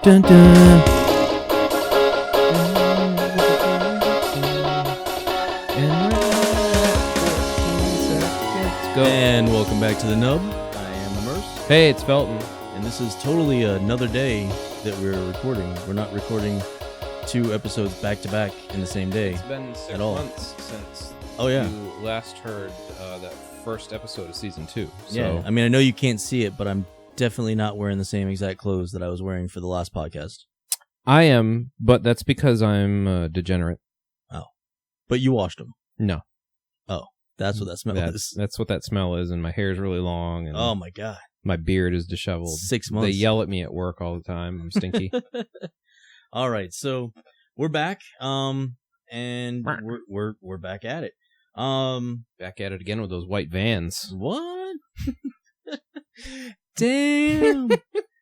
dun, dun. And welcome back to the Nub. I am Immerse. Hey, it's Felton. And this is totally another day that we're recording. We're not recording 2 episodes back to back in the same day. It's been 6 at all. months since you last heard that first episode of season 2. So. Yeah, I mean, I know you can't see it, but I'm definitely not wearing the same exact clothes that I was wearing for the last podcast. I am, but that's because I'm degenerate. Oh. But you washed them. No. Oh, that's what that smell is. That's what that smell is, and my hair is really long. And oh, my God. My beard is disheveled. 6 months. They yell at me at work all the time. I'm stinky. All right, so we're back, and we're back at it. Back at it again with those white vans. What? Damn.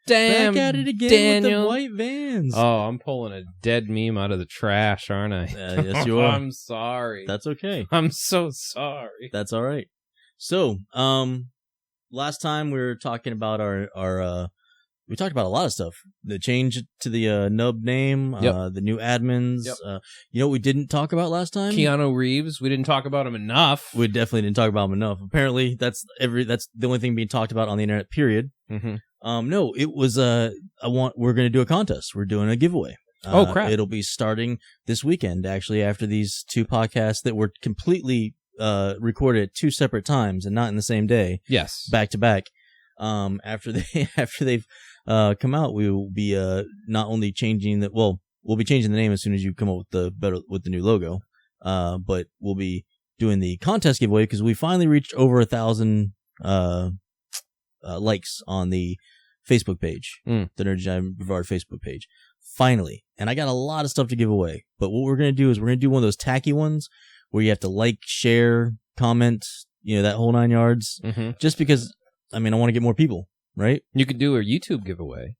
Damn. Back at it again Daniel. with the white vans. Oh, I'm pulling a dead meme out of the trash, aren't I? Yes, you are. I'm sorry. That's okay. I'm so sorry. That's all right. So, last time we were talking about our we talked about a lot of stuff. The change to the Nub name, the new admins. Yep. You know what we didn't talk about last time? Keanu Reeves. We didn't talk about him enough. We definitely didn't talk about him enough. Apparently, that's the only thing being talked about on the internet. Period. Mm-hmm. No, it was we're going to do a contest. We're doing a giveaway. Oh crap! It'll be starting this weekend. Actually, after these 2 podcasts that were completely recorded at 2 separate times and not in the same day. Yes, back to back. After they've come out, we will be not only changing we'll be changing the name as soon as you come up with the new logo. But we'll be doing the contest giveaway because we finally reached over 1,000 likes on the Facebook page, the Nerd Giant Brevard Facebook page. Finally, and I got a lot of stuff to give away. But what we're gonna do is we're gonna do one of those tacky ones where you have to like, share, comment, that whole 9 yards. Mm-hmm. Just because, I mean, I want to get more people, right? You could do a YouTube giveaway.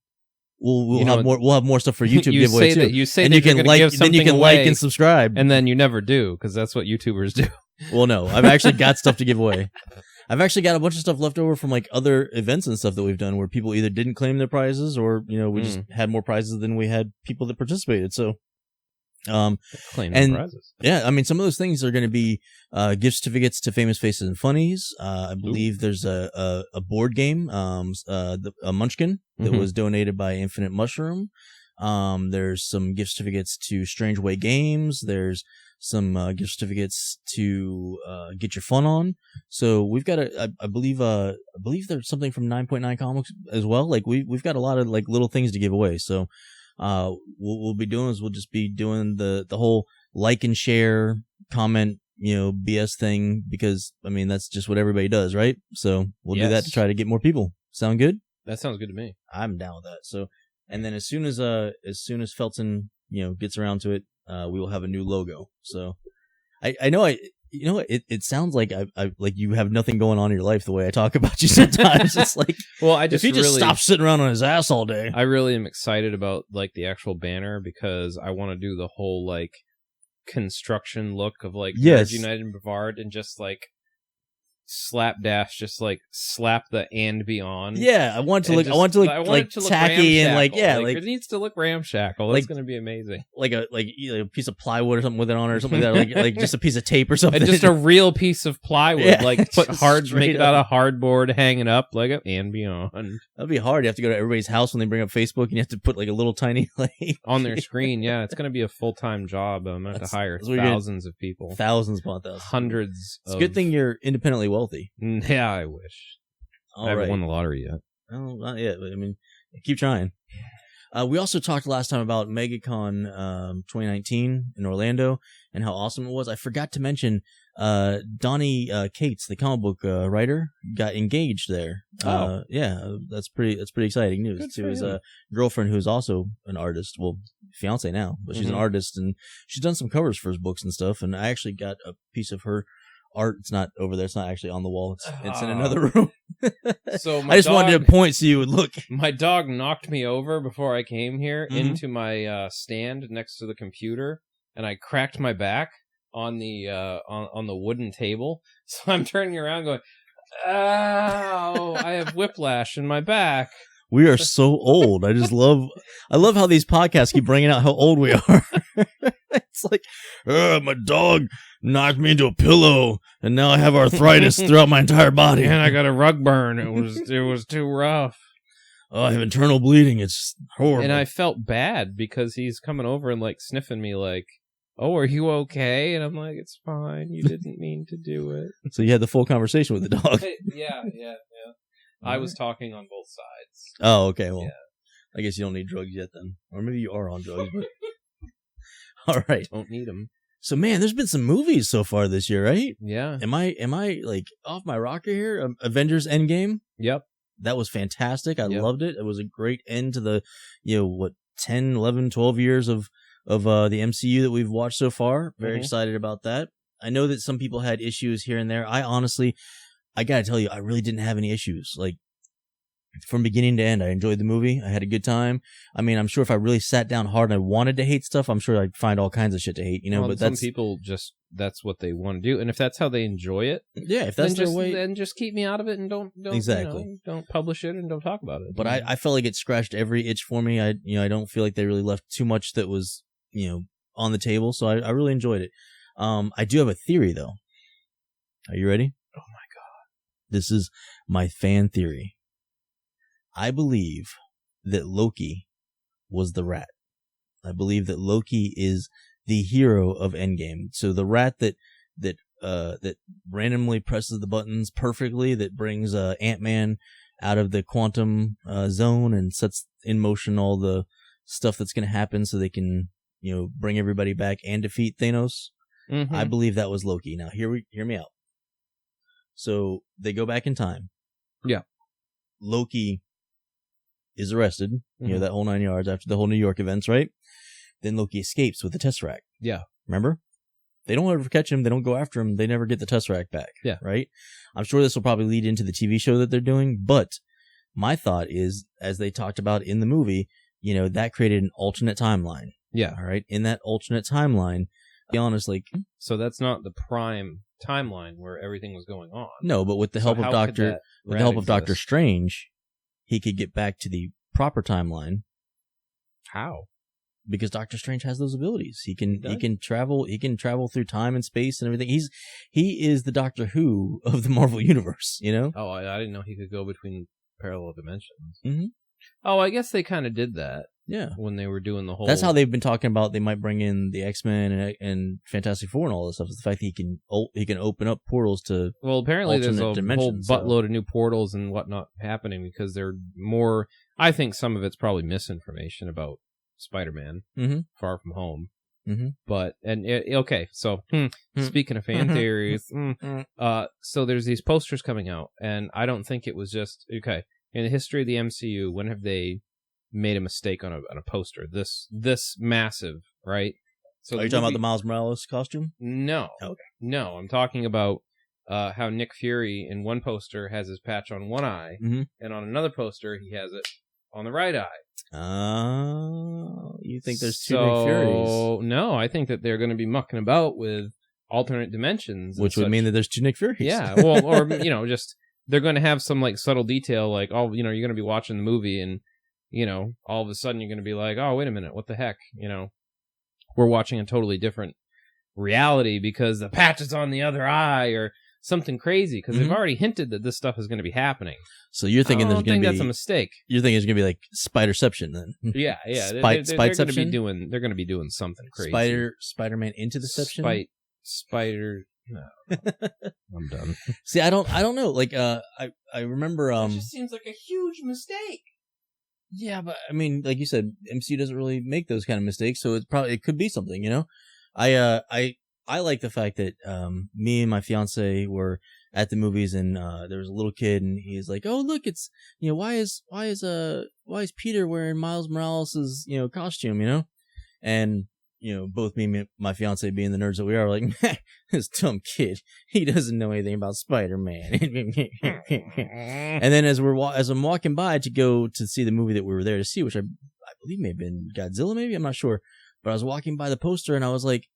We'll have more stuff for YouTube giveaway too. You say and that you can like, then you can like and subscribe, and then you never do because that's what YouTubers do. Well, no, I've actually got stuff to give away. I've actually got a bunch of stuff left over from like other events and stuff that we've done where people either didn't claim their prizes or we just had more prizes than we had people that participated. So, claim their prizes. Yeah, I mean, some of those things are going to be gift certificates to Famous Faces and Funnies. I believe there's a board game, a Munchkin that was donated by Infinite Mushroom. There's some gift certificates to Strange Way Games. There's some gift certificates to Get Your Fun On. So we've got I believe there's something from 9.9 Comics as well. Like we've got a lot of like little things to give away. So what we'll be doing is we'll just be doing the whole like and share, comment, BS thing because I mean that's just what everybody does, right? So we'll do that to try to get more people. Sound good? That sounds good to me. I'm down with that. So, and then as soon as Felton gets around to it, we will have a new logo. So, I know it sounds like I like you have nothing going on in your life the way I talk about you sometimes. It's like, well, if he just stops sitting around on his ass all day. I really am excited about like the actual banner because I want to do the whole like construction look of like Nerds United and Brevard and just like slapdash, just like slap the and beyond. Yeah, I want it to look tacky and like it needs to look ramshackle. It's going to be amazing. Like a piece of plywood or something with it on it or something like that. Like just a piece of tape or something. And just a real piece of plywood. Yeah, like make it out of hardboard, hang it up like and beyond. That'd be hard. You have to go to everybody's house when they bring up Facebook and you have to put like a little tiny like on their screen. Yeah, it's going to be a full-time job. I'm going to have to hire thousands of people. Thousands upon thousands. Hundreds. It's a good thing you're independently wealthy. Yeah, I wish. I haven't won the lottery yet. Oh, not yet. But I mean, keep trying. We also talked last time about MegaCon 2019 in Orlando and how awesome it was. I forgot to mention Donnie Cates, the comic book writer, got engaged there. Oh, yeah, that's pretty exciting news to his girlfriend, who's also an artist. Well, fiance now, but she's an artist and she's done some covers for his books and stuff. And I actually got a piece of her art. It's not over there. It's not actually on the wall. It's in another room. So I just wanted to point so you would look. My dog knocked me over before I came here into my stand next to the computer, and I cracked my back on the on the wooden table. So I'm turning around, going, "Ow! I have whiplash in my back." We are so old. I love how these podcasts keep bringing out how old we are. It's like, my dog knocked me into a pillow, and now I have arthritis throughout my entire body. And I got a rug burn. It was too rough. Oh, I have internal bleeding. It's horrible. And I felt bad because he's coming over and like sniffing me like, oh, are you okay? And I'm like, it's fine. You didn't mean to do it. So you had the full conversation with the dog. Yeah. I was talking on both sides. Oh, okay. Well, yeah. I guess you don't need drugs yet then. Or maybe you are on drugs. But... All right. Don't need them. So, man, there's been some movies so far this year, right? Yeah. Am I like off my rocker here? Avengers Endgame? Yep. That was fantastic. I loved it. It was a great end to the, 10, 11, 12 years of the MCU that we've watched so far. Very excited about that. I know that some people had issues here and there. I got to tell you, I really didn't have any issues. Like, from beginning to end, I enjoyed the movie. I had a good time. I mean, I'm sure if I really sat down hard and I wanted to hate stuff, I'm sure I'd find all kinds of shit to hate, but some people that's what they want to do. And if that's how they enjoy it, yeah, if that's their way, then just keep me out of it and don't exactly don't publish it and don't talk about it. But I felt like it scratched every itch for me. I don't feel like they really left too much that was, on the table. So I really enjoyed it. I do have a theory though. Are you ready? Oh my God. This is my fan theory. I believe that Loki was the rat. I believe that Loki is the hero of Endgame. So the rat that randomly presses the buttons perfectly, that brings Ant-Man out of the quantum zone and sets in motion all the stuff that's going to happen so they can, bring everybody back and defeat Thanos. Mm-hmm. I believe that was Loki. Now hear me out. So they go back in time. Yeah. Loki is arrested, that whole 9 yards after the whole New York events, right? Then Loki escapes with the Tesseract. Yeah. Remember? They don't ever catch him. They don't go after him. They never get the Tesseract back. Yeah. Right? I'm sure this will probably lead into the TV show that they're doing, but my thought is, as they talked about in the movie, that created an alternate timeline. Yeah. All right? In that alternate timeline, to be honest, so that's not the prime timeline where everything was going on. No, but with the help of Doctor Strange, he could get back to the proper timeline. How? Because Doctor Strange has those abilities. He can travel through time and space and everything. He is the Doctor Who of the Marvel universe, Oh, I didn't know he could go between parallel dimensions. Mm-hmm. Oh, I guess they kind of did that. Yeah. When they were doing the whole... That's how they've been talking about they might bring in the X-Men and Fantastic Four and all this stuff. Is the fact that he can open up portals to apparently there's a whole buttload of new portals and whatnot happening because they're more... I think some of it's probably misinformation about Spider-Man, Far From Home. Mm-hmm. But, so speaking of fan theories, so there's these posters coming out, and I don't think it was just... Okay, in the history of the MCU, when have they made a mistake on a poster this massive, right? So are you talking about the Miles Morales costume? No. Okay. No, I'm talking about how Nick Fury in one poster has his patch on one eye, and on another poster he has it on the right eye. Oh, you think there's two Nick Furies? No, I think that they're going to be mucking about with alternate dimensions, which would mean that there's two Nick Furies. Yeah, well, or just they're going to have some subtle detail, you're going to be watching the movie and all of a sudden you're going to be like, oh, wait a minute, what the heck? We're watching a totally different reality because the patch is on the other eye or something crazy because they've already hinted that this stuff is going to be happening. So you're thinking there's going to be... that's a mistake. You're thinking it's going to be like Spiderception then? Yeah. They're going to be doing something crazy. Spider-Man into Deception? Spider... No. I'm done. See, I don't know. I remember... It just seems like a huge mistake. Yeah, but I mean, like you said, MCU doesn't really make those kind of mistakes, so it could be something, I like the fact that me and my fiance were at the movies and there was a little kid and he's like, "Oh, look, it's why is Peter wearing Miles Morales' costume, And both me and my fiance being the nerds that we are, like, this dumb kid, he doesn't know anything about Spider-Man. And then as I'm walking by to go to see the movie that we were there to see, which I believe may have been Godzilla, maybe, I'm not sure, but I was walking by the poster and I was like,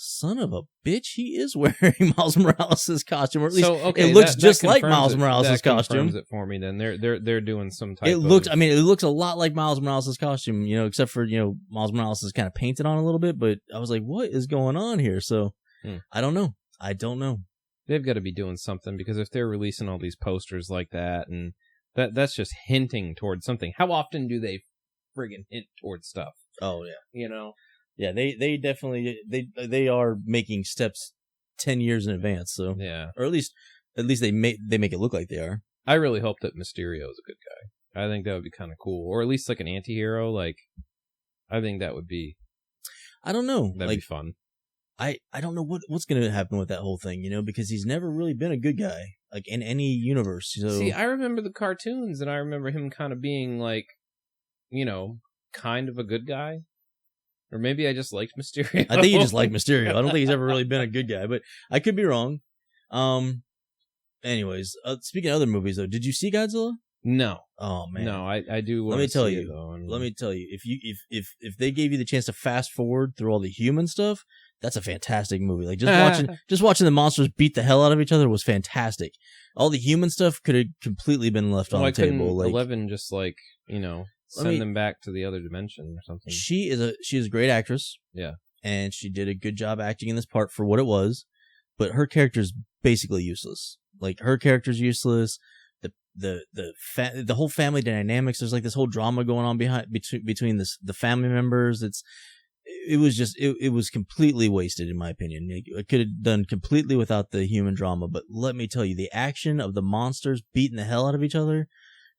son of a bitch, he is wearing Miles Morales' costume, or at least okay, it looks that just like confirms Miles it. Morales' That costume. confirms it for me. Then they're doing some type. It looks a lot like Miles Morales' costume, except for Miles Morales is kind of painted on a little bit. But I was like, what is going on here? So I don't know. They've got to be doing something, because if they're releasing all these posters like that, and that's just hinting towards something. How often do they friggin' hint towards stuff? Oh yeah, yeah. They definitely they are making steps 10 years in advance. So yeah, or at least they make it look like they are. I really hope that Mysterio is a good guy. I think that would be kind of cool, or at least like an anti-hero. Like, I think that would be. I don't know. That'd be fun. I don't know what's going to happen with that whole thing, because he's never really been a good guy, like in any universe. So. See, I remember the cartoons, and I remember him kind of being like, kind of a good guy. Or maybe I just liked Mysterio. I think you just like Mysterio. I don't think he's ever really been a good guy, but I could be wrong. Anyways, speaking of other movies, though, did you see Godzilla? No. Oh man. No, I do. Let me tell you, if they gave you the chance to fast forward through all the human stuff, that's a fantastic movie. Like just watching the monsters beat the hell out of each other was fantastic. All the human stuff could have completely been left on the table. Like 11 just send them back to the other dimension or something. She is a great actress. Yeah. And she did a good job acting in this part for what it was, but her character's basically useless. Like, her character's useless. The whole family dynamics, there's like this whole drama going on between the family members. It was completely wasted, in my opinion. It could have done completely without the human drama, but let me tell you, the action of the monsters beating the hell out of each other,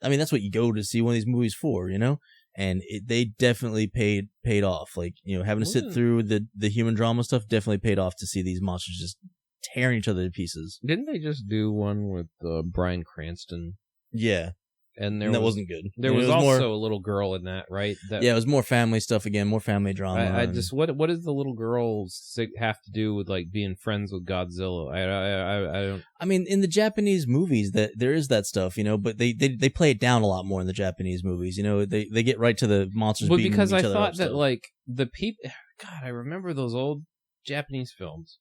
I mean, that's what you go to see one of these movies for, and they definitely paid off. Like, having to sit through the human drama stuff definitely paid off to see these monsters just tearing each other to pieces. Didn't they just do one with Bryan Cranston? Yeah. And that wasn't good. There was also a little girl in that, right? Yeah, it was more family stuff again, more family drama. I just what does the little girl have to do with like being friends with Godzilla? I don't. I mean, in the Japanese movies, that there is that stuff, but they play it down a lot more in the Japanese movies. They get right to the monsters. But beating because each I other thought that stuff. like the people, God, I remember those old Japanese films,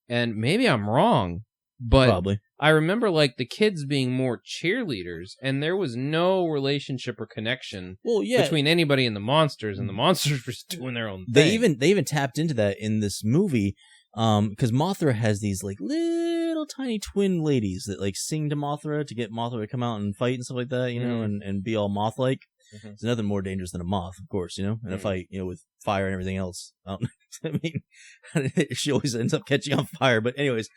and maybe I'm wrong, but probably. I remember like the kids being more cheerleaders, and there was no relationship or connection between anybody and the monsters were just doing their own thing. They even tapped into that in this movie, because Mothra has these like little tiny twin ladies that like sing to Mothra to get Mothra to come out and fight and stuff like that, and be all moth-like. Mm-hmm. It's nothing more dangerous than a moth, of course, in a fight, with fire and everything else. I mean, she always ends up catching on fire. But anyways,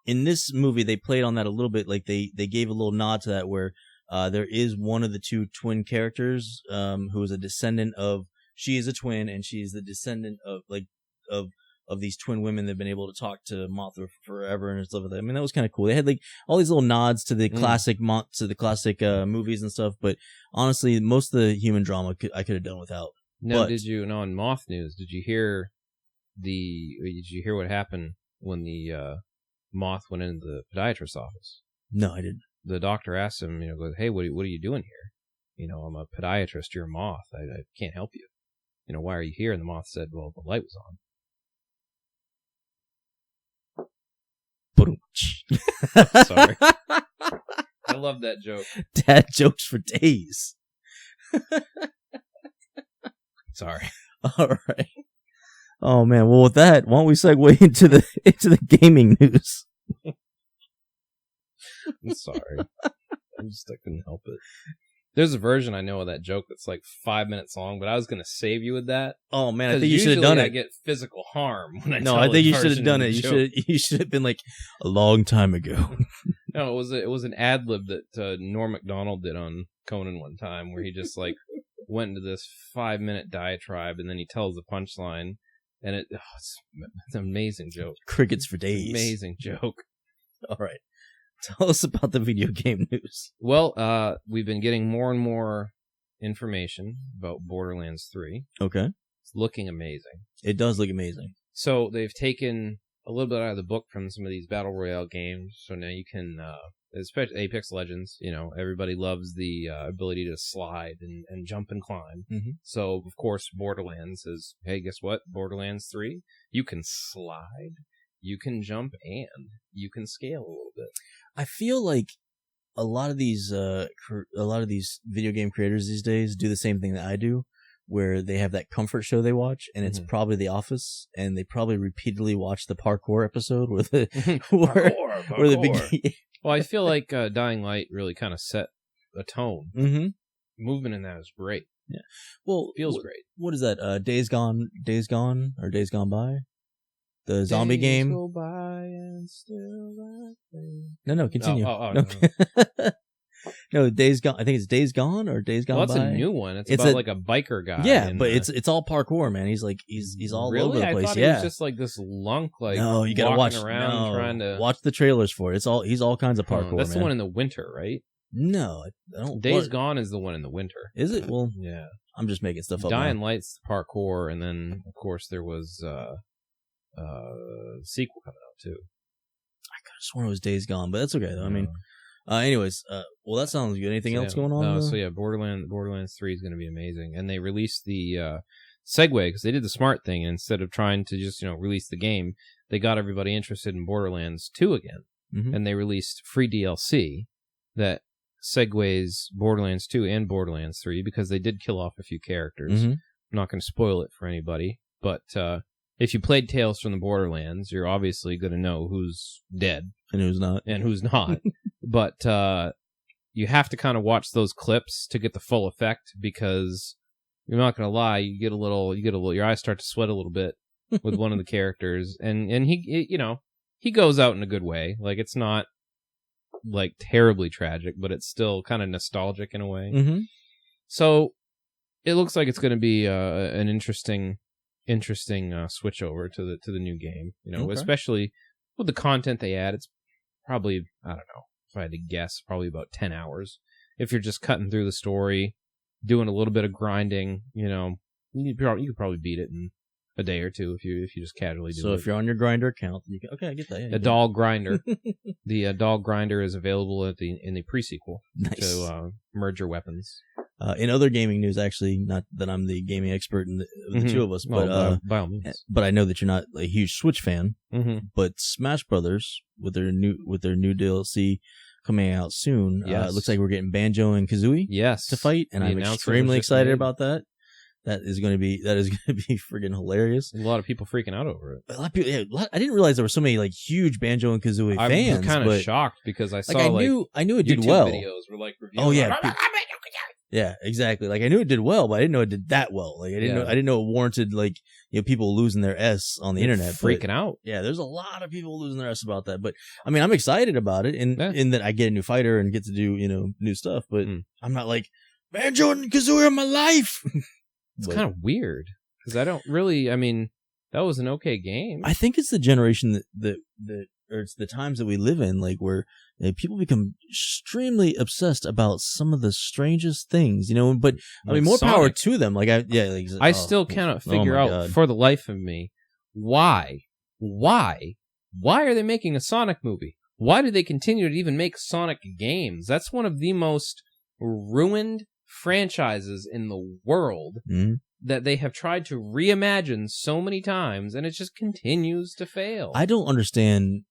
in this movie, they played on that a little bit. Like they gave a little nod to that, where there is one of the two twin characters who is a descendant of. She is a twin, and she is the descendant of these twin women that've been able to talk to Mothra forever and stuff like that. I mean, that was kind of cool. They had like all these little nods to the classic movies and stuff. But honestly, most of the human drama I could have done without. Now, in Moth news, did you hear what happened when the Moth went into the podiatrist's office? No, I didn't. The doctor asked him, goes, "Hey, what are you doing here? I'm a podiatrist. You're a moth. I can't help you. Why are you here?" And the moth said, "Well, the light was on." Sorry. I love that joke. Dad jokes for days. Sorry. All right. Oh man. Well, with that, why don't we segue into the gaming news? I'm sorry. I couldn't help it. There's a version I know of that joke that's like 5 minutes long, but I was going to save you with that. Oh man, I think you should have done it. I get physical harm when I No, I think you should have done it. You should have been like a long time ago. No, it was an ad lib that Norm Macdonald did on Conan one time, where he just like went into this 5-minute diatribe, and then he tells the punchline, and it's an amazing joke. Crickets for days. Amazing joke. All right. Tell us about the video game news. Well, we've been getting more and more information about Borderlands 3. Okay. It's looking amazing. It does look amazing. So they've taken a little bit out of the book from some of these Battle Royale games, so now you can especially Apex Legends. You know, everybody loves the ability to slide and jump and climb. Mm-hmm. So of course, Borderlands is, hey, guess what? Borderlands 3, you can slide, you can jump, and you can scale a little bit. I feel like a lot of these video game creators these days do the same thing that I do, where they have that comfort show they watch, and it's probably The Office, and they probably repeatedly watch the parkour episode where the parkour. where the big. Well, I feel like Dying Light really kind of set a tone. Mm-hmm. Movement in that is great. Yeah. Well, feels great. What is that? Days Gone, or Days Gone By? The zombie game. Go by and still No, continue. No. No, Days Gone. I think it's Days Gone or Days Gone By. That's a new one. It's about like a biker guy. Yeah, but it's all parkour, man. He's all over the place. I thought he was just like this lunk, like no, you gotta watch around trying to watch the trailers for it. He's all kinds of parkour. That's man. the one in the winter, right? No, I don't. Days Gone is the one in the winter. Is it? Well, yeah. I'm just making stuff up. Dying Light's parkour, and then of course there was sequel coming out too. I could have sworn it was Days Gone, but that's okay though. I mean, anyways, well, that sounds good. Anything else going on? So yeah, Borderlands 3 is going to be amazing, and they released the segue because they did the smart thing. And instead of trying to just release the game, they got everybody interested in Borderlands 2 again, and they released free DLC that segues Borderlands 2 and Borderlands 3 because they did kill off a few characters. I'm not going to spoil it for anybody, but if you played Tales from the Borderlands, you're obviously going to know who's dead and who's not. But you have to kind of watch those clips to get the full effect because you're not going to lie, you get a little, your eyes start to sweat a little bit with one of the characters, and he goes out in a good way. Like, it's not like terribly tragic, but it's still kind of nostalgic in a way. So it looks like it's going to be an interesting switch over to the new game. Especially with the content they add. It's probably, I don't know, if I had to guess, probably about 10 hours. If you're just cutting through the story, doing a little bit of grinding, you could probably beat it in a day or two if you just casually do it. So if you're on your grinder account, you can, okay, I get that. Yeah, Doll Grinder. The Doll Grinder is available in the pre-sequel to merge your weapons. In other gaming news, actually, not that I'm the gaming expert of the two of us, but by all means. But I know that you're not a huge Switch fan. But Smash Brothers with their new DLC coming out soon, it looks like we're getting Banjo and Kazooie to fight, and I'm extremely excited about that. That is going to be friggin' hilarious. A lot of people freaking out over it. A lot of people. I didn't realize there were so many like huge Banjo and Kazooie fans. I'm kind of shocked because I saw I knew it did YouTube well. Videos were like reviewing. Oh yeah. Yeah, exactly. Like I knew it did well, but I didn't know it did that well. Like I didn't know it warranted like people losing their S on the internet, freaking out. Yeah, there's a lot of people losing their S about that. But I mean, I'm excited about it in that I get a new fighter and get to do new stuff. But I'm not like Banjo and Kazooie are my life. It's kind of weird because I don't really. I mean, that was an okay game. I think it's the generation that or it's the times that we live in, like where people become extremely obsessed about some of the strangest things, But I mean, more Sonic. Power to them. Like I still cannot figure out for the life of me why are they making a Sonic movie? Why do they continue to even make Sonic games? That's one of the most ruined franchises in the world that they have tried to reimagine so many times, and it just continues to fail. I don't understand.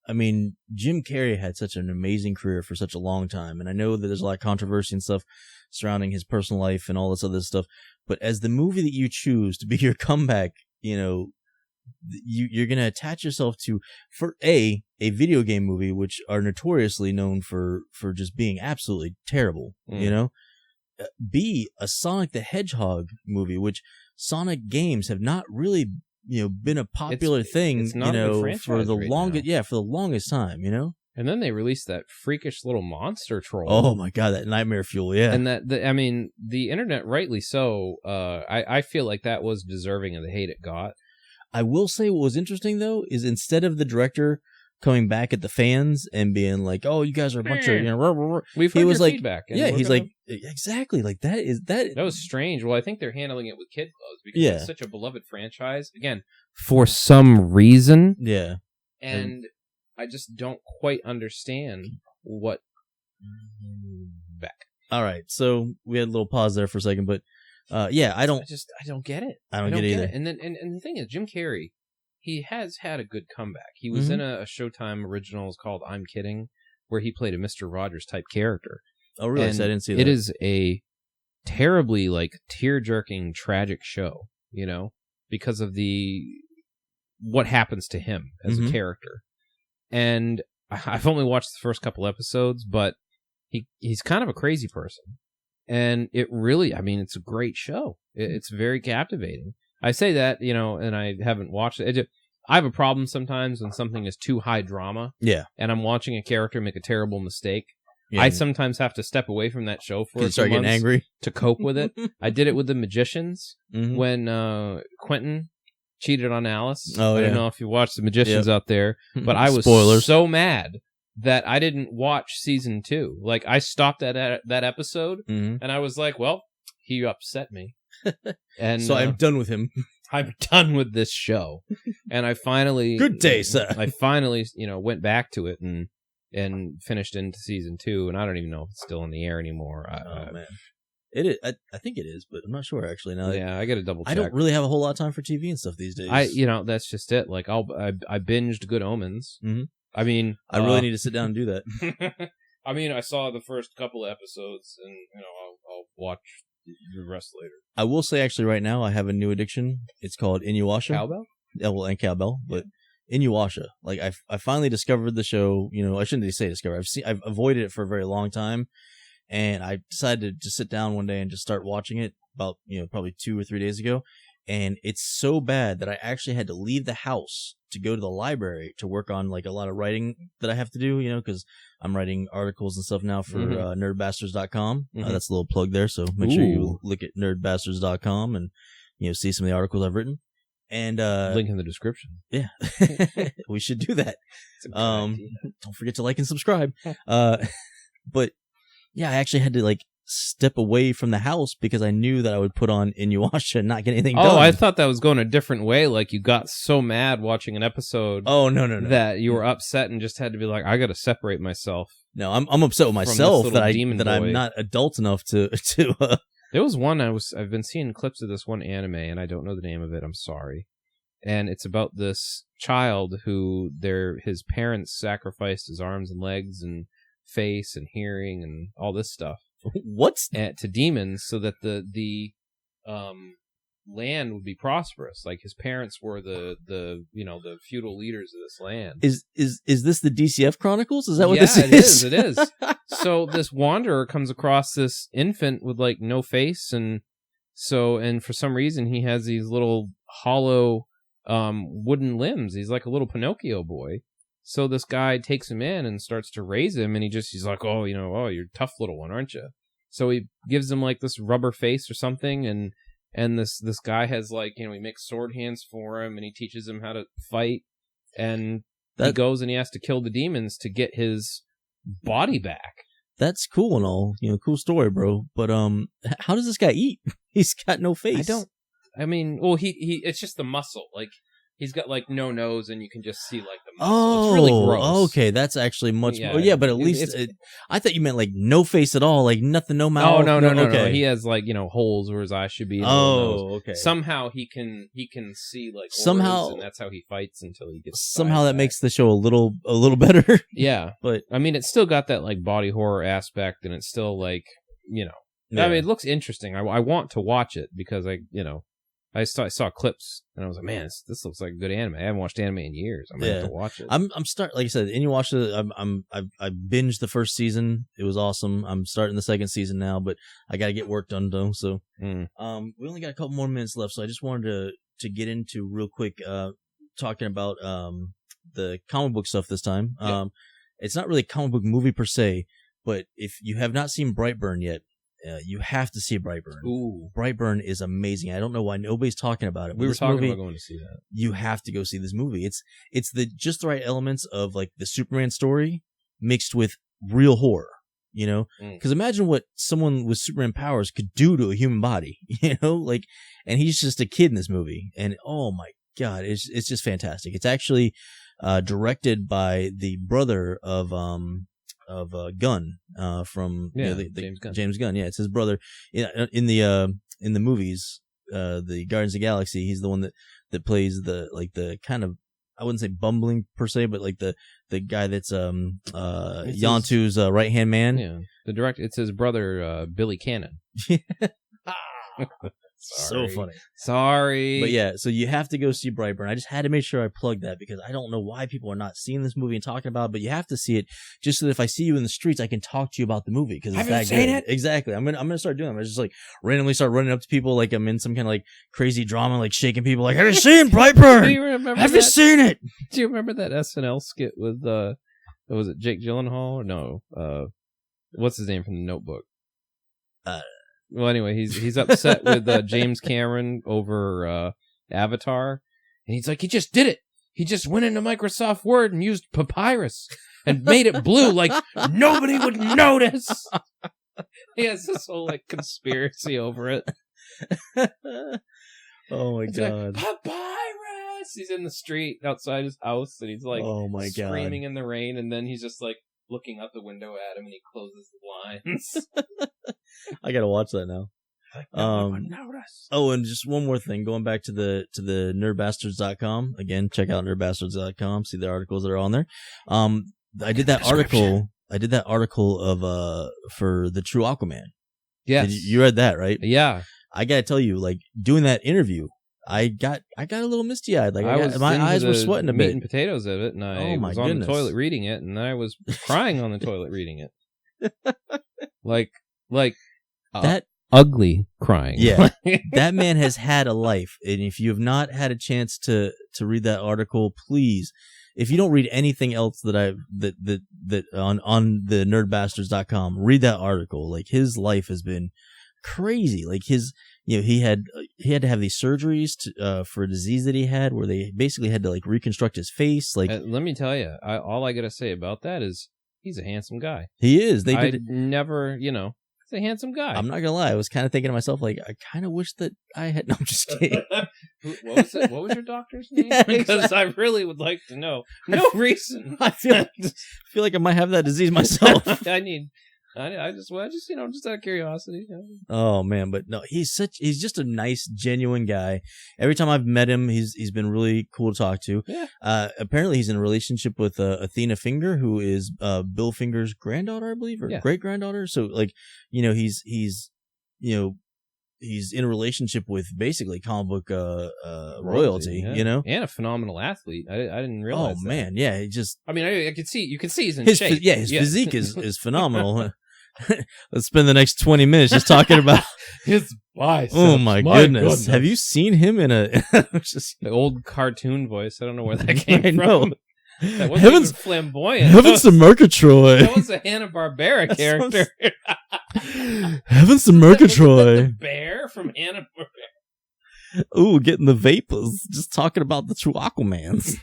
I mean, Jim Carrey had such an amazing career for such a long time, and I know that there's a lot of controversy and stuff surrounding his personal life and all this other stuff, but as the movie that you choose to be your comeback, you're going to attach yourself to, for a video game movie, which are notoriously known for just being absolutely terrible, B, a Sonic the Hedgehog movie, which Sonic games have not really, been a popular thing, it's not a for the longest, now. For the longest time, And then they released that freakish little monster troll. Oh my god, that nightmare fuel, yeah. And the internet, rightly so. I feel like that was deserving of the hate it got. I will say what was interesting though is instead of the director coming back at the fans and being like, "Oh, you guys are a bunch of," we've heard your feedback. Yeah, he's like, exactly, like that was strange. Well, I think they're handling it with kid gloves because it's such a beloved franchise. Again, for some reason, yeah, and I just don't quite understand what back. All right, so we had a little pause there for a second, but yeah, I don't get it. I don't get it either. And then and the thing is, Jim Carrey, he has had a good comeback. He was in a Showtime original called I'm Kidding, where he played a Mr. Rogers type character. Oh, really? So I didn't see that. It is a terribly like tear-jerking, tragic show, you know, because of what happens to him as a character. And I've only watched the first couple episodes, but he's kind of a crazy person. And it really, I mean, it's a great show. It's very captivating. I say that, you know, and I haven't watched it. I have a problem sometimes when something is too high drama. Yeah. And I'm watching a character make a terrible mistake. Yeah. I sometimes have to step away from that show for a few start getting months angry to cope with it. I did it with The Magicians when Quentin cheated on Alice. Oh, I yeah. don't know if you watched The Magicians out there, but I was Spoilers. so mad that I didn't watch season 2. Like, I stopped at that episode, and I was like, well, he upset me. And so I'm done with him. I'm done with this show. And I finally... Good day, sir. I finally, you know, went back to it and finished into season 2, and I don't even know if it's still in the air anymore. Oh, man. It is. I think it is, but I'm not sure, actually. Now, yeah, I got to double check. I don't really have a whole lot of time for TV and stuff these days. That's just it. Like, I binged Good Omens. I mean... I really need to sit down and do that. I mean, I saw the first couple of episodes, and, you know, I'll watch the rest later. I will say, actually, right now, I have a new addiction. It's called Inuyasha. Cowbell? Yeah, well, and Cowbell, but Inuyasha. Like, I finally discovered the show. You know, I shouldn't say discover. I've avoided it for a very long time, and I decided to just sit down one day and just start watching it about, you know, probably 2 or 3 days ago. And it's so bad that I actually had to leave the house to go to the library to work on like a lot of writing that I have to do, you know, because I'm writing articles and stuff now for nerdbastards.com. That's a little plug there. So make sure you look at nerdbastards.com and, you know, see some of the articles I've written. And link in the description. Yeah, we should do that. Don't forget to like and subscribe. But yeah, I actually had to like step away from the house because I knew that I would put on Inuyasha and not get anything done. Oh, I thought that was going a different way. Like you got so mad watching an episode. Oh, no. That you were upset and just had to be like, I got to separate myself. No, I'm upset with myself that I'm not adult enough to. There was one I've been seeing clips of this one anime and I don't know the name of it. I'm sorry. And it's about this child who his parents sacrificed his arms and legs and face and hearing and all this stuff. What? To demons so that the land would be prosperous. Like his parents were the feudal leaders of this land. Is this the DCF Chronicles? Is that what this is? It is. So this wanderer comes across this infant with like no face and for some reason he has these little hollow wooden limbs. He's like a little Pinocchio boy. So this guy takes him in and starts to raise him, and he's like, you're a tough little one, aren't you? So he gives him like this rubber face or something, and this guy has like, he makes sword hands for him, and he teaches him how to fight, and he goes and he has to kill the demons to get his body back. That's cool and all, cool story, bro. But how does this guy eat? He's got no face. He it's just the muscle, like. He's got like no nose, and you can just see like the muscle. It's really gross. Okay, that's actually much more. Yeah, but at least I thought you meant like no face at all, like nothing, no mouth. Oh no. Okay. He has like holes where his eyes should be. Okay. Somehow he can see like somehow, and that's how he fights until he gets. Somehow that makes the show a little better. Yeah, but it's still got that like body horror aspect, and it's still like Yeah. It looks interesting. I want to watch it because I saw clips and I was like, man, this looks like a good anime. I haven't watched anime in years. I'm gonna have to watch it. I'm like I said, Inuyasha. I binged the first season. It was awesome. I'm starting the second season now, but I got to get work done though. So, we only got a couple more minutes left, so I just wanted to get into real quick, talking about the comic book stuff this time. Yep. It's not really a comic book movie per se, but if you have not seen Brightburn yet. You have to see Brightburn. Ooh. Brightburn is amazing. I don't know why nobody's talking about it. We were talking about going to see that. You have to go see this movie. It's just the right elements of like the Superman story mixed with real horror, Because imagine what someone with Superman powers could do to a human body, and he's just a kid in this movie. And oh my God, it's just fantastic. It's actually directed by the brother of Gunn from James Gunn. Yeah, it's his brother in the movies, the Guardians of the Galaxy. He's the one that plays the kind of, I wouldn't say bumbling per se, but like the guy that's Yontu's right hand man. Yeah, the director. It's his brother Billy Cannon. So funny. Sorry. But yeah, so you have to go see Brightburn. I just had to make sure I plugged that because I don't know why people are not seeing this movie and talking about it, but you have to see it just so that if I see you in the streets, I can talk to you about the movie because it's that good. Exactly. I'm gonna start doing it. I just like randomly start running up to people like I'm in some kind of like crazy drama, like shaking people like, have you seen Brightburn? Do you remember have you seen it? Do you remember that SNL skit with was it Jake Gyllenhaal or no? What's his name from The Notebook? Well, anyway, he's upset with James Cameron over Avatar, and he's like, he just did it. He just went into Microsoft Word and used papyrus and made it blue, like nobody would notice. He has this whole like conspiracy over it. Oh my god! Like, papyrus. He's in the street outside his house, and he's like, oh my god, screaming in the rain, and then he's just like looking out the window at him, and he closes the blinds. I gotta watch that now. Oh, and just one more thing, going back to the nerdbastards.com. Again, check out nerdbastards.com, see the articles that are on there. I did that article of for the True Aquaman. Yes. You read that, right? Yeah. I gotta tell you, like doing that interview, I got a little misty eyed. Like my eyes were sweating a bit. Meat and potatoes of it, and I was on the toilet reading it, and I was crying on the toilet reading it. Like that ugly crying. Yeah, that man has had a life, and if you have not had a chance to read that article, please. If you don't read anything else that on the nerdbastards.com, read that article. Like his life has been crazy. Like he had to have these surgeries for a disease that he had, where they basically had to like reconstruct his face. Like, let me tell you, all I gotta say about that is he's a handsome guy. He is. He's a handsome guy. I'm not gonna lie. I was kind of thinking to myself, like, I kind of wish that I had. No, I'm just kidding. What was it? What was your doctor's name? Yeah, because I really would like to know. No reason. I feel like I might have that disease myself. I just just out of curiosity. Oh man, but no, he's just a nice, genuine guy. Every time I've met him, he's been really cool to talk to. Yeah. Apparently he's in a relationship with Athena Finger, who is Bill Finger's granddaughter, I believe, or great granddaughter. So like, he's in a relationship with basically comic book royalty, and a phenomenal athlete. I didn't realize. Oh man, yeah, he just. I mean, I could see. You can see he's in shape. His physique is phenomenal. Let's spend the next 20 minutes just talking about his biceps. Oh my goodness. Have you seen him in the old cartoon voice? I don't know where that came from. Know. That wasn't even flamboyant. Heavens to Murgatroyd. That was a Hanna-Barbera character. Heavens to Murgatroyd. The bear from Hanna-Barbera. Ooh, getting the vapors. Just talking about the True Aquamans.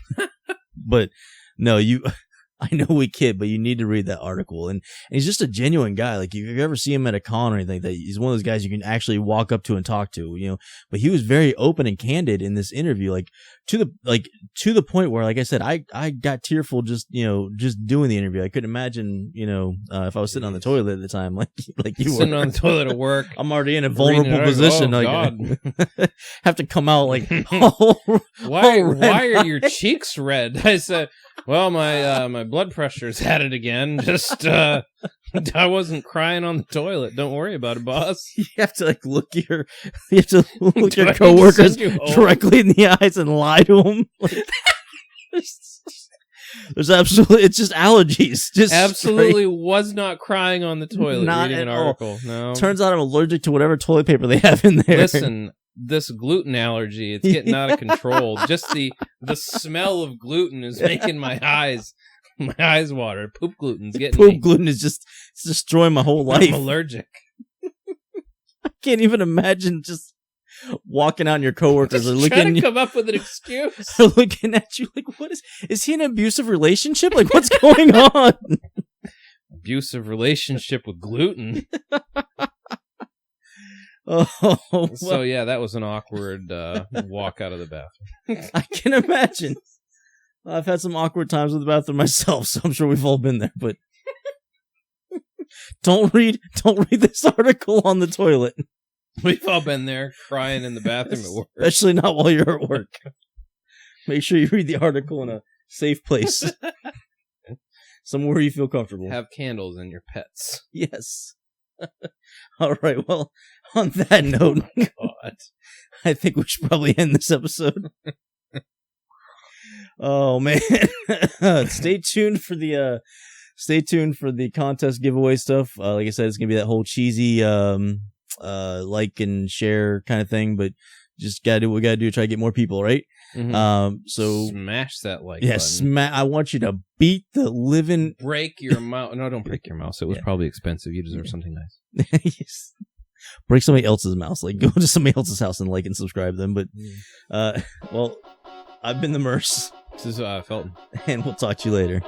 But no, I know we kid, but you need to read that article. And he's just a genuine guy. Like, if you ever see him at a con or anything, that he's one of those guys you can actually walk up to and talk to, But he was very open and candid in this interview, like to the point where, like I said, I got tearful just doing the interview. I couldn't imagine, if I was sitting on the toilet at the time, like you sitting were on the toilet at work. I'm already in a vulnerable position. Oh, God. Have to come out like, why are your cheeks red? I said, well, my blood pressure's had it again. Just I wasn't crying on the toilet. Don't worry about it, boss. You have to look your coworkers directly in the eyes and lie to them. There's absolutely, it's just allergies. Just absolutely was not crying on the toilet reading an article. No. Turns out I'm allergic to whatever toilet paper they have in there. Listen, this gluten allergy, it's getting out of control. Just the smell of gluten is making my eyes water. Poop gluten's getting me. Gluten is it's destroying my whole life. I'm allergic. I can't even imagine just walking out and your coworkers are looking trying to come up with an excuse. They're looking at you like, what is he in an abusive relationship? Like, what's going on? Abusive relationship with gluten. Oh, so yeah, that was an awkward walk out of the bathroom. I can imagine. I've had some awkward times with the bathroom myself, so I'm sure we've all been there. But Don't read this article on the toilet. We've all been there crying in the bathroom at work. Especially not while you're at work. Make sure you read the article in a safe place. Somewhere you feel comfortable. Have candles in your pets. Yes. All right. Well, on that note, God, I think we should probably end this episode. Oh man. Stay tuned for the contest giveaway stuff. Like I said, it's gonna be that whole cheesy like and share kind of thing, but just gotta do what we gotta do to try to get more people, right? Mm-hmm. So smash that like button. I want you to beat the living. Break your mouse. No, don't break your mouse. It was probably expensive. You deserve something nice. Yes. Break somebody else's mouse. Like, go to somebody else's house and like and subscribe them. But well, I've been the Merce. This is Felton, and we'll talk to you later.